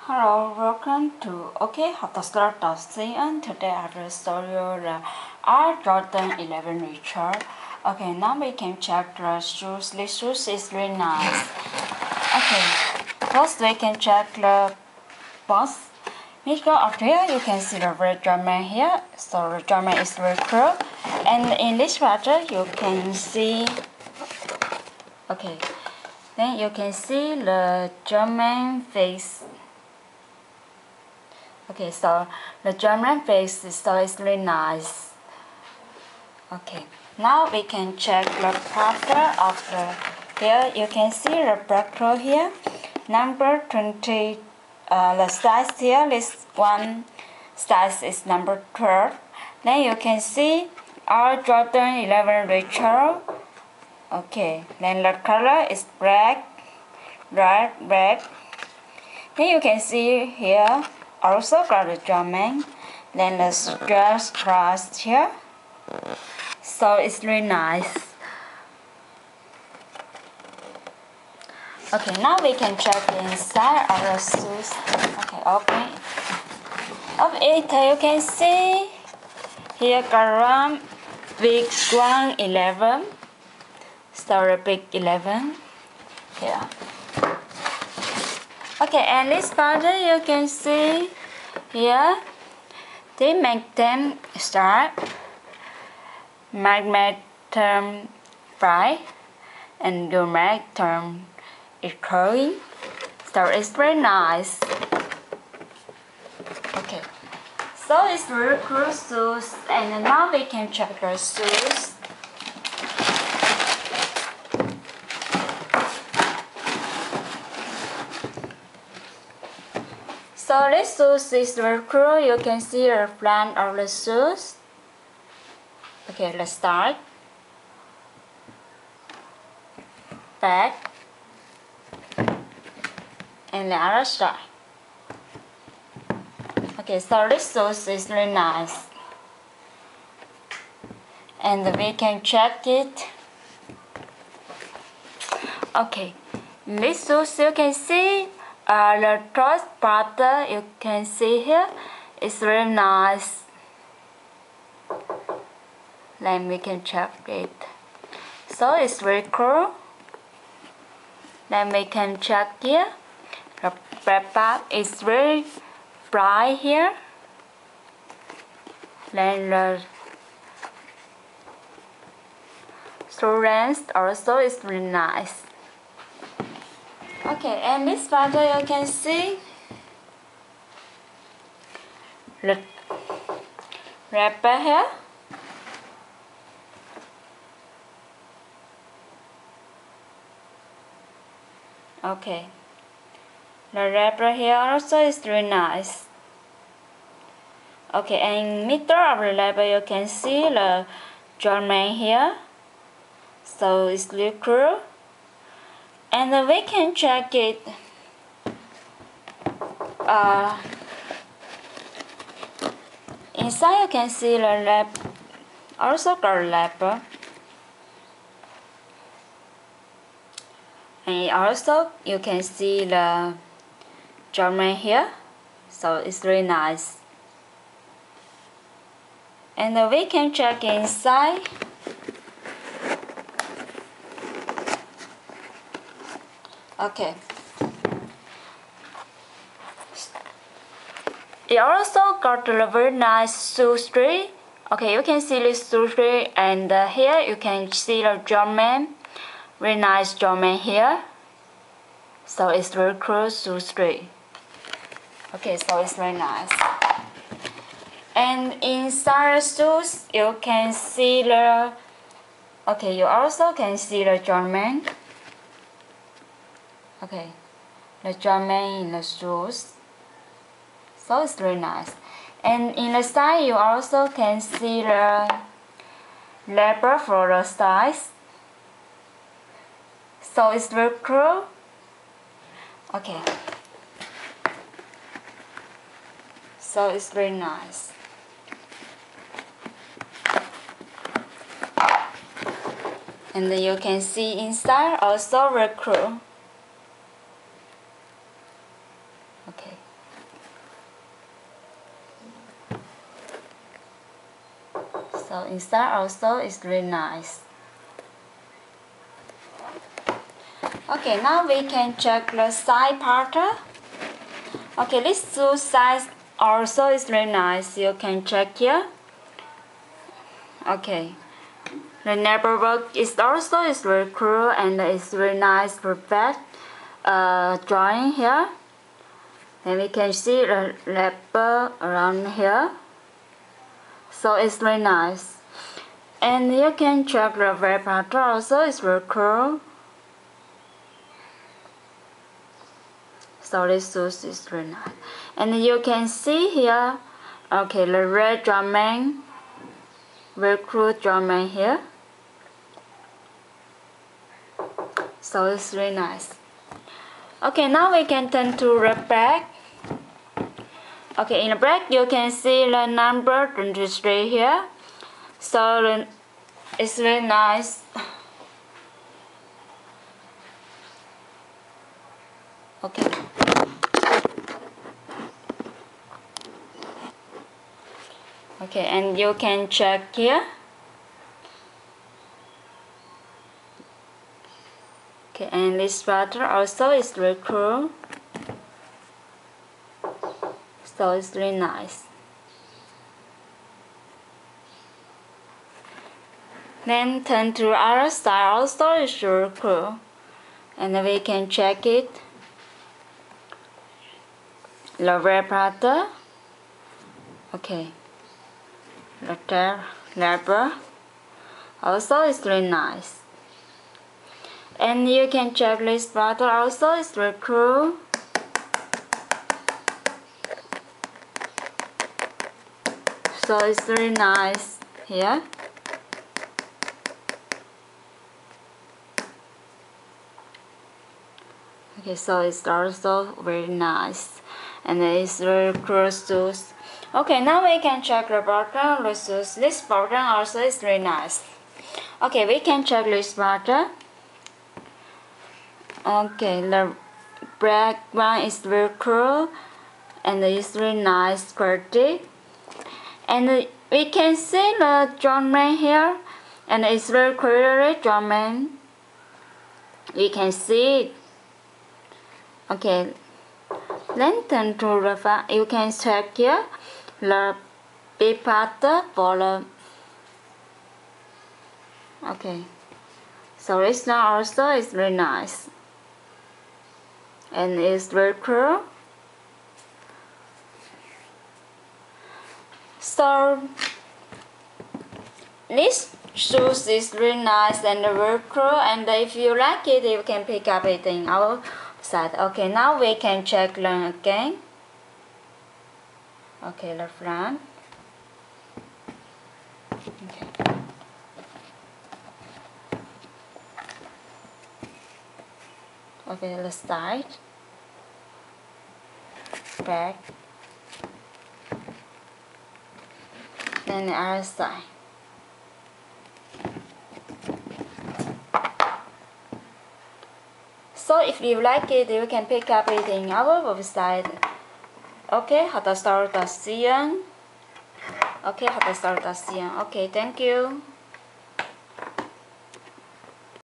Hello, welcome to OkHotStart.cn, and today I will show you the Air Jordan 11 Richard. Okay, now we can check the shoes. This shoes is really nice. Okay, first we can check the box. Make up here, you can see the red German here. So the German is very cool. And in this picture, you can see. Okay, then you can see the German face. Okay, so the German face is really nice. Okay, now we can check the pattern of the. Here you can see the buckle here, number 20. The size here is one size is number 12. Then you can see Air Jordan 11 Richard. Okay, then the color is black, red. Then you can see here. Also got the German, then the stress cross here, so it's really nice. Okay, now we can check the inside of the shoes. Okay, open it. Of it, you can see here got big 11, so the big 11 here. Okay, and this pattern you can see here, they make them start, make term fry, and you make term is curling, so it's very nice. Okay, so it's very cool shoes, and now we can check the shoes. So this shoes is very cool. You can see the front of the shoes. Okay, let's start. Back. And the other side. Okay, so this shoes is really nice. And we can check it. Okay, this shoes you can see. The first part you can see here is really nice. Then we can check it. So it's very cool. Then we can check here. The back part is very bright here. Then the surround also is really nice. Okay, and this part you can see the wrapper here. Okay, the wrapper here also is really nice. Okay, and middle of the wrapper you can see the German here, so it's really cool. And we can check it. Inside you can see the lap, also got a wrapper. And also you can see the German here, so it's really nice. And we can check inside. Okay. It also got a very nice shoestree. Okay, you can see this shoestree, and here you can see the German, very nice German here. So it's very cool shoestree. Okay, so it's very nice. And inside the shoes, you can see the. Okay, you also can see the German. Okay, the German in the shoes, so it's really nice. And in the side, you also can see the leather for the size, so it's very cool. Okay, so it's very nice. And then you can see inside also very cool. Okay. So inside also is really nice. Okay, now we can check the side part. Okay, this two sides also is really nice. You can check here. Okay, the neighbor work is also is very cool and it's very nice, perfect drawing here. And we can see the leopard around here. So it's very nice. And you can check the very pattern also is very cool. So this shoes is very nice. And you can see here, okay, the red drawing, very cool drawing here. So it's really nice. Okay, now we can turn to the back. Okay, in the back you can see the number 23 here. So it's really nice. Okay. Okay, and you can check here. Okay, and this pattern also is very cool. So it's really nice. Then turn to other side also is really cool. And then we can check it. The red pattern. Okay. The tail leather also is really nice. And you can check this pattern also is very cool. So it's really nice here. Okay, so it's also very nice. And it's very cool shoes. Okay, now we can check the bottom of the shoes. This bottom also is really nice. Okay, we can check this bottom. Okay, the black one is very cool and it's really nice quality. And we can see the drawing here, and it's very clearly drawing. We can see it. Okay, then turn to the front. You can check here the big pattern for the. Okay, so this one also is very nice, and it's very cool. So this shoes is really nice and very cool, and if you like it, you can pick up it in our site. Okay, now we can check them again. Okay, the front. Okay. Okay, the side, back, then the other side. So if you like it, you can pick up it in our website. Okay, hotstore.cn. Okay, hotstore.cn. Okay, thank you.